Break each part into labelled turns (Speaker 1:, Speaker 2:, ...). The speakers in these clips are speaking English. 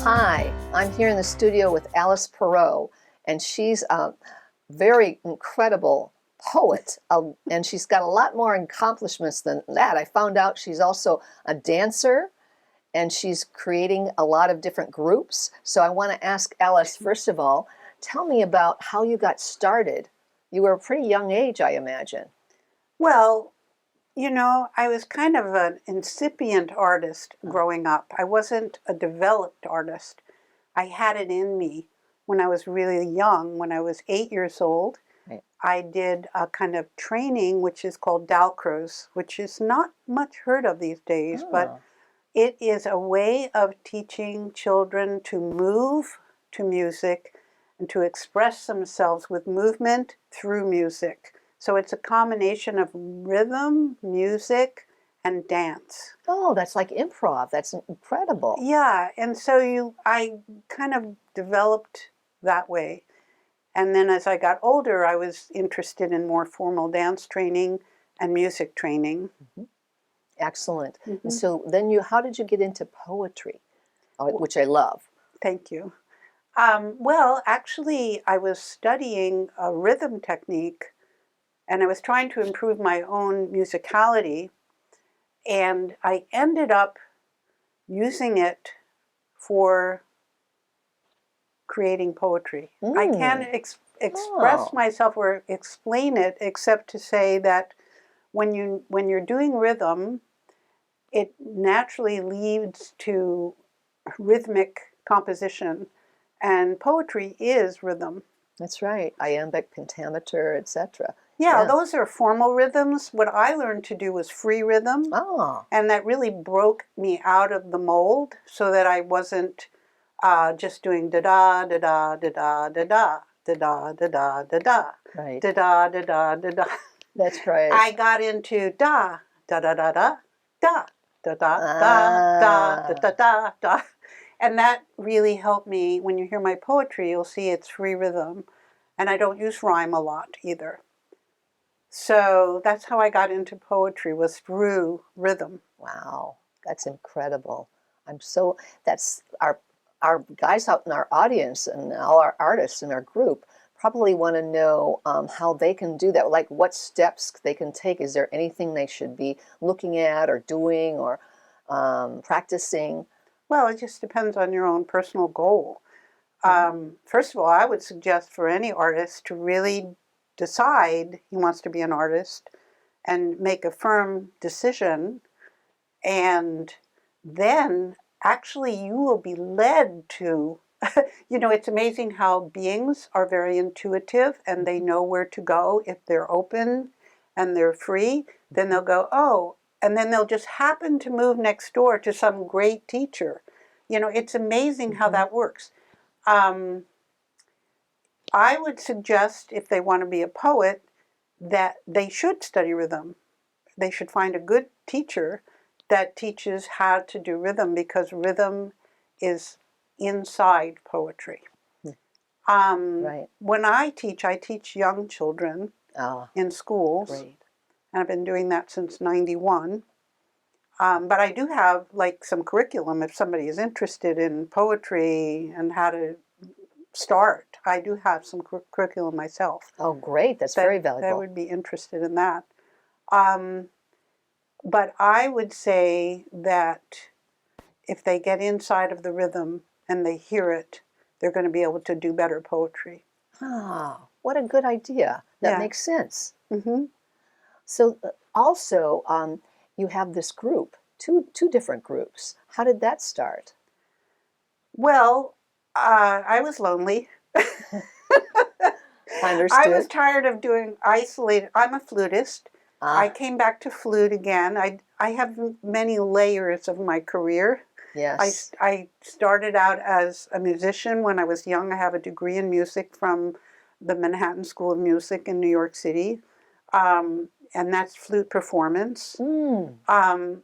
Speaker 1: Hi, I'm here in the studio with Alice Perot, and she's a very incredible poet, and she's got a lot more accomplishments than that. I found out she's also a dancer, and she's creating a lot of different groups. So I want to ask Alice, first of all, tell me about how you got started. You were a pretty young age, I imagine.
Speaker 2: Well, I was kind of an incipient artist growing up. I wasn't a developed artist. I had it in me when I was really young. When I was 8 years old,
Speaker 1: Right.
Speaker 2: I did a kind of training which is called Dalcroze, which is not much heard of these days, but
Speaker 1: Oh,
Speaker 2: it is a way of teaching children to move to music and to express themselves with movement through music. So it's a combination of rhythm, music, and dance.
Speaker 1: oh, that's like improv. That's incredible.
Speaker 2: Yeah, and I kind of developed that way. And then as I got older, I was interested in more formal dance training and music training.
Speaker 1: Excellent. And
Speaker 2: Hmm.
Speaker 1: so then how did you get into poetry, which I love?
Speaker 2: Thank you. Well, actually, I was studying a rhythm technique and I was trying to improve my own musicality, and I ended up using it for creating poetry. I can't
Speaker 1: Mm.
Speaker 2: express
Speaker 1: Oh,
Speaker 2: myself or explain it except to say that when you're doing rhythm, it naturally leads to rhythmic composition, and poetry is rhythm.
Speaker 1: that's right. Iambic, pentameter, etc.
Speaker 2: Yeah,
Speaker 1: Yeah.
Speaker 2: those are formal rhythms. What I learned to do was free rhythm,
Speaker 1: Oh,
Speaker 2: and that really broke me out of the mold so that I wasn't just doing da da da da da da da da da da da da da da
Speaker 1: right.
Speaker 2: da da da da da da.
Speaker 1: That's right.
Speaker 2: I got into da da da da da da da da da da da
Speaker 1: Ah,
Speaker 2: da da da, and that really helped me. When you hear my poetry, you'll see it's free rhythm, and I don't use rhyme a lot either. So that's how I got into poetry, was through rhythm.
Speaker 1: wow. That's incredible. I'm so, that's our guys out in our audience and all our artists in our group probably want to know how they can do that. Like what steps they can take. Is there anything they should be looking at or doing or practicing?
Speaker 2: Well, it just depends on your own personal goal.
Speaker 1: Mhm.
Speaker 2: First of all, I would suggest for any artist to really decide he wants to be an artist and make a firm decision, and then actually you will be led to. It's amazing how beings are very intuitive and they know where to go if they're open and they're free. Then they'll go, oh, and then they'll just happen to move next door to some great teacher. It's amazing how
Speaker 1: Mhm.
Speaker 2: that works. Um, I would suggest, if they want to be a poet, that they should study rhythm. They should find a good teacher that teaches how to do rhythm, because rhythm is inside poetry.
Speaker 1: Right.
Speaker 2: When I teach young children
Speaker 1: Ah,
Speaker 2: in schools,
Speaker 1: great.
Speaker 2: and I've been doing that since '91. But I do have like some curriculum if somebody is interested in poetry and how to start. I do have some curriculum myself
Speaker 1: Oh, great. That's very
Speaker 2: that
Speaker 1: valuable.
Speaker 2: would be interested in that. Um, but I would say that if they get inside of the rhythm and they hear it, they're going to be able to do better poetry.
Speaker 1: Ah, what a good idea. That
Speaker 2: Yeah.
Speaker 1: makes sense.
Speaker 2: Hmm.
Speaker 1: So also, you have this group, two different groups. How did that start?
Speaker 2: Well, I was lonely. I was
Speaker 1: Understood.
Speaker 2: tired of doing isolated. I'm a flutist. I
Speaker 1: Ah,
Speaker 2: came back to flute again. I have many layers of my career.
Speaker 1: yes.
Speaker 2: I started out as a musician when I was young. I have a degree in music from the Manhattan School of Music in New York City, and that's flute performance.
Speaker 1: Mm,
Speaker 2: Um,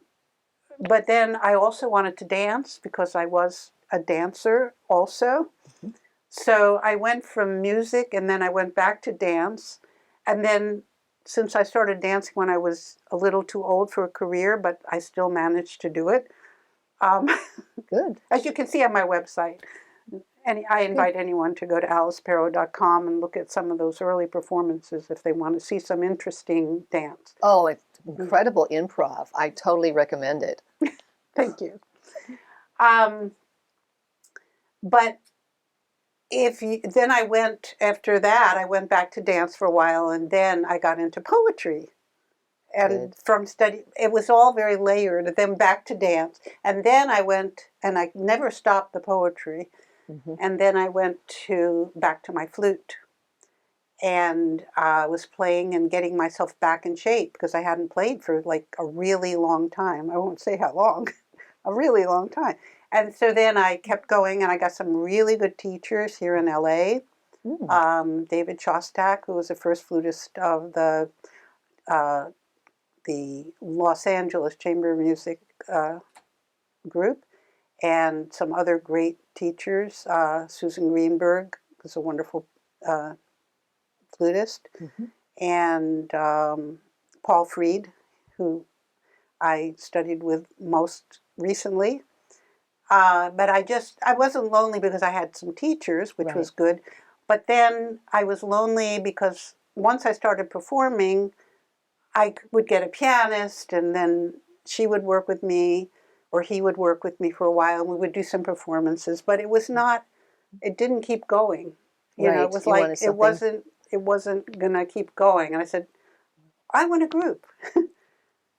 Speaker 2: but then I also wanted to dance because I was a dancer also.
Speaker 1: mhm.
Speaker 2: So I went from music and then I went back to dance. And then since I started dancing when I was a little too old for a career, but I still managed to do it, Um,
Speaker 1: Good.
Speaker 2: as you can see on my website. And I invite anyone to go to aliceperro.com and look at some of those early performances if they want to see some interesting dance.
Speaker 1: Oh, it's incredible improv. I totally recommend it.
Speaker 2: Thank you. But then I went, after that, I went back to dance for a while, and then I got into poetry. And
Speaker 1: Good.
Speaker 2: from study, it was all very layered, then back to dance. And then I went, and I never stopped the poetry.
Speaker 1: Mm-hmm.
Speaker 2: And then I went back to my flute. And I was playing and getting myself back in shape because I hadn't played for like a really long time. I won't say how long, a really long time. And so then I kept going, and I got some really good teachers here in LA. David Shostak, who was the first flutist of the Los Angeles Chamber of Music group, and some other great teachers. Susan Greenberg was a wonderful flutist, and Paul Freed, who I studied with most recently. But I wasn't lonely because I had some teachers, which was good. But then I was lonely because once I started performing, I would get a pianist, and then she would work with me, or he would work with me for a while, and we would do some performances. But it was not, it didn't keep going. You know, it was like, it wasn't going to keep going. And I said, I want a group.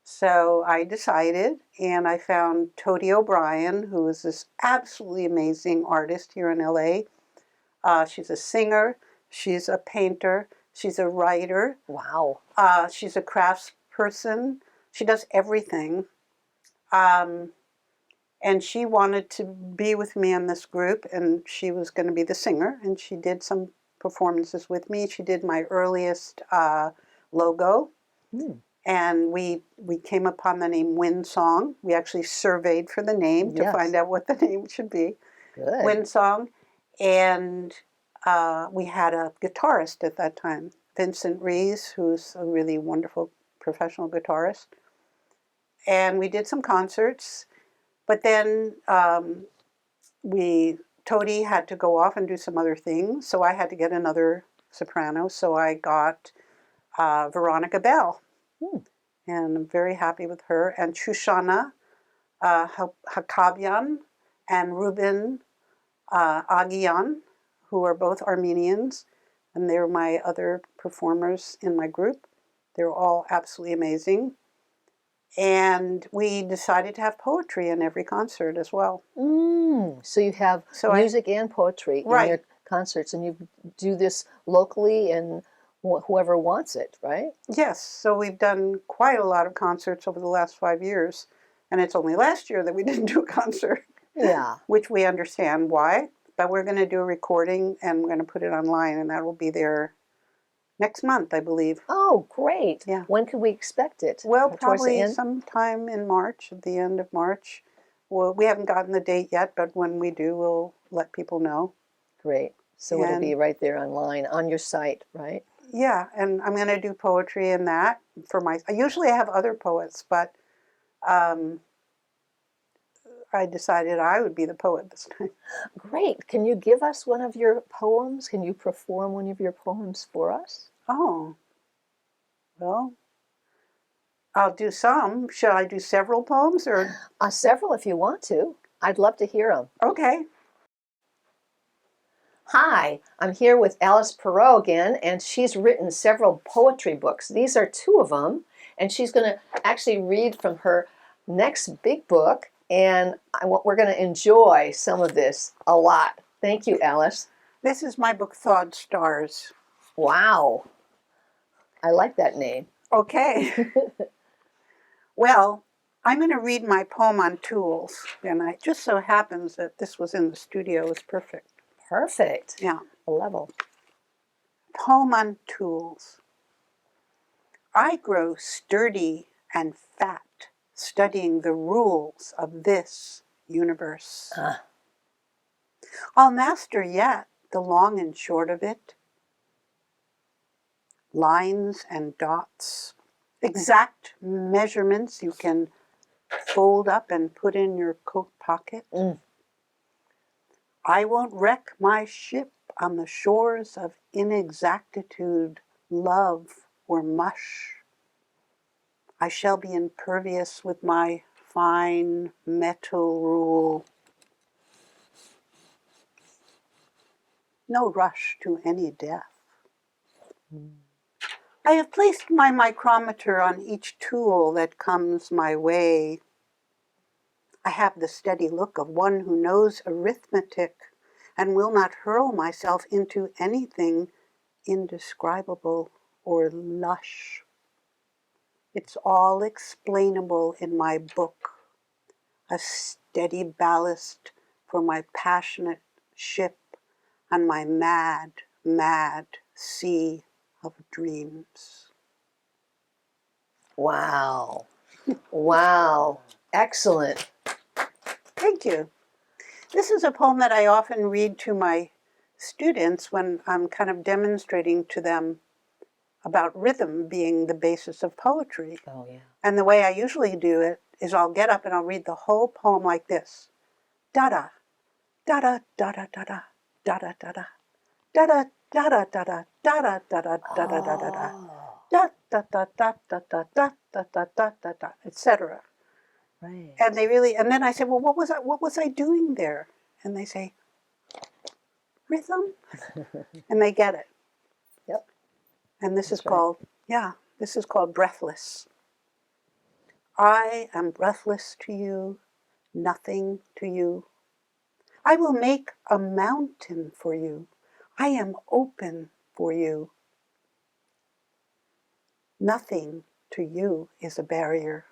Speaker 2: So I decided, and I found Todi O'Brien, who is this absolutely amazing artist here in LA. She's a singer, she's a painter, she's a writer.
Speaker 1: Wow.
Speaker 2: She's a craftsperson. She does everything. And she wanted to be with me in this group, and she was going to be the singer, and she did some performances with me. She did my earliest logo. And we came upon the name Wind Song. We actually surveyed for the name to find out what the name should be.
Speaker 1: Good.
Speaker 2: Wind Song. And we had a guitarist at that time, Vincent Rees, who's a really wonderful professional guitarist. And we did some concerts. But then Todi had to go off and do some other things, so I had to get another soprano. So I got Veronica Bell. And I'm very happy with her. And Shoshana Hakabian and Ruben Agian, who are both Armenians. And they're my other performers in my group. They're all absolutely amazing. And we decided to have poetry in every concert as well.
Speaker 1: So you have music and poetry in your concerts, and you do this locally and whoever wants it, right?
Speaker 2: Yes. So we've done quite a lot of concerts over the last 5 years. And it's only last year that we didn't do a concert.
Speaker 1: Yeah.
Speaker 2: Which we understand why. But we're going to do a recording, and we're going to put it online, and that will be there next month, I believe.
Speaker 1: Oh, great.
Speaker 2: Yeah.
Speaker 1: When can we expect it?
Speaker 2: Well, probably sometime in March, at the end of March. Well, we haven't gotten the date yet, but when we do, we'll let people know.
Speaker 1: Great. So it'll be right there online on your site, right?
Speaker 2: Yeah, and I'm going to do poetry in that for usually I have other poets, but I decided I would be the poet this time.
Speaker 1: Great. Can you give us one of your poems? Can you perform one of your poems for us?
Speaker 2: Oh, well, I'll do some. Should I do several poems or?
Speaker 1: Several if you want to. I'd love to hear them.
Speaker 2: Okay.
Speaker 1: Hi, I'm here with Alice Perot again, and she's written several poetry books. These are two of them, and she's going to actually read from her next big book, and we're going to enjoy some of this a lot. Thank you, Alice.
Speaker 2: This is my book, Thawed Stars.
Speaker 1: Wow. I like that name.
Speaker 2: Okay. Well, I'm going to read my poem on tools, and it just so happens that this was in the studio. It was perfect.
Speaker 1: Perfect.
Speaker 2: Yeah.
Speaker 1: A level.
Speaker 2: Poem on tools. I grow sturdy and fat, studying the rules of this universe. I'll master yet the long and short of it. Lines and dots, exact measurements you can fold up and put in your coat pocket. I won't wreck my ship on the shores of inexactitude, love, or mush. I shall be impervious with my fine metal rule. No rush to any death. I have placed my micrometer on each tool that comes my way. I have the steady look of one who knows arithmetic and will not hurl myself into anything indescribable or lush. It's all explainable in my book, a steady ballast for my passionate ship on my mad, mad sea of dreams.
Speaker 1: Wow. Wow. Excellent.
Speaker 2: Thank you. This is a poem that I often read to my students when I'm kind of demonstrating to them about rhythm being the basis of poetry.
Speaker 1: Oh, yeah.
Speaker 2: And the way I usually do it is I'll get up and I'll read the whole poem like this. Da-da, da-da, da-da, da-da, da-da, da-da, da-da, da-da, da-da, da-da, da-da, da-da, da-da, da da da da da da da da da da da da, etc.
Speaker 1: Right.
Speaker 2: And they really, and then I say, well, what was I doing there? And they say, rhythm, and they get it.
Speaker 1: Yep.
Speaker 2: And this is
Speaker 1: right.
Speaker 2: called, this is called Breathless. I am breathless to you, nothing to you. I will make a mountain for you. I am open for you. Nothing to you is a barrier.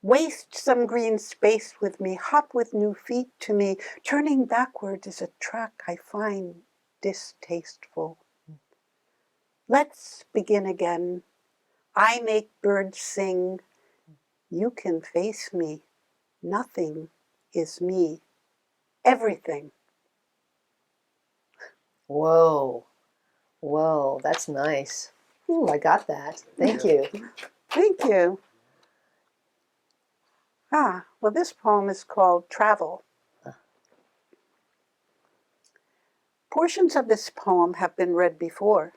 Speaker 2: Waste some green space with me, hop with new feet to me. Turning backwards is a track I find distasteful. Let's begin again. I make birds sing. You can face me. Nothing is me. Everything.
Speaker 1: Whoa. Whoa. That's nice. Ooh, I got that. Thank you.
Speaker 2: Thank you. Well, this poem is called Travel. Portions of this poem have been read before.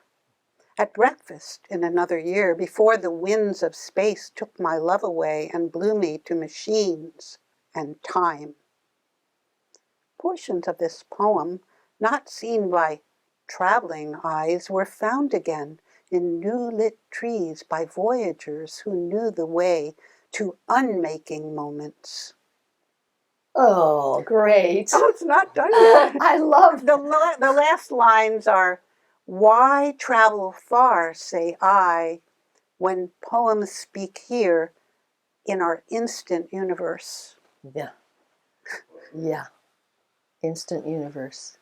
Speaker 2: At breakfast in another year, before the winds of space took my love away and blew me to machines and time. Portions of this poem, not seen by traveling eyes, were found again in new-lit trees by voyagers who knew the way to unmaking moments.
Speaker 1: Oh, great.
Speaker 2: Oh, it's not done yet.
Speaker 1: I love
Speaker 2: The last lines are, why travel far, say I, when poems speak here in our instant universe.
Speaker 1: Yeah. Yeah. Instant universe.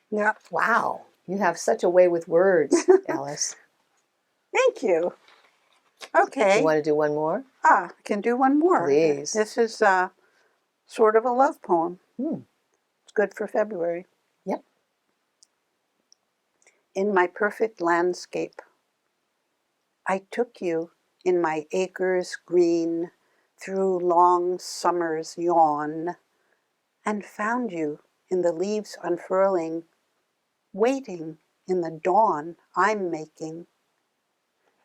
Speaker 2: Yeah.
Speaker 1: Wow. You have such a way with words, Alice.
Speaker 2: Thank you. Okay.
Speaker 1: You want to do one more?
Speaker 2: I can do one more.
Speaker 1: Please.
Speaker 2: This is sort of a love poem. It's good for February.
Speaker 1: Yep.
Speaker 2: In my perfect landscape, I took you in my acres green through long summer's yawn, and found you in the leaves unfurling, waiting in the dawn I'm making.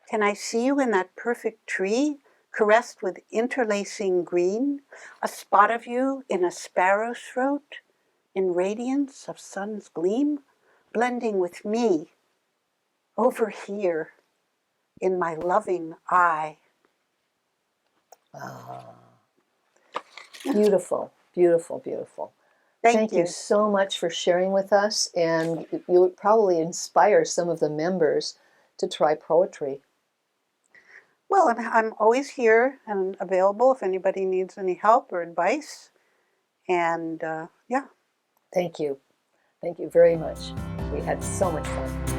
Speaker 2: Can I see you in that perfect tree, caressed with interlacing green, a spot of you in a sparrow's throat, in radiance of sun's gleam, blending with me, over here, in my loving eye.
Speaker 1: Beautiful, beautiful, beautiful.
Speaker 2: Thank
Speaker 1: you so much for sharing with us, and you'll probably inspire some of the members to try poetry.
Speaker 2: Well, I'm always here and available if anybody needs any help or advice. And yeah.
Speaker 1: Thank you. Thank you very much. We had so much fun.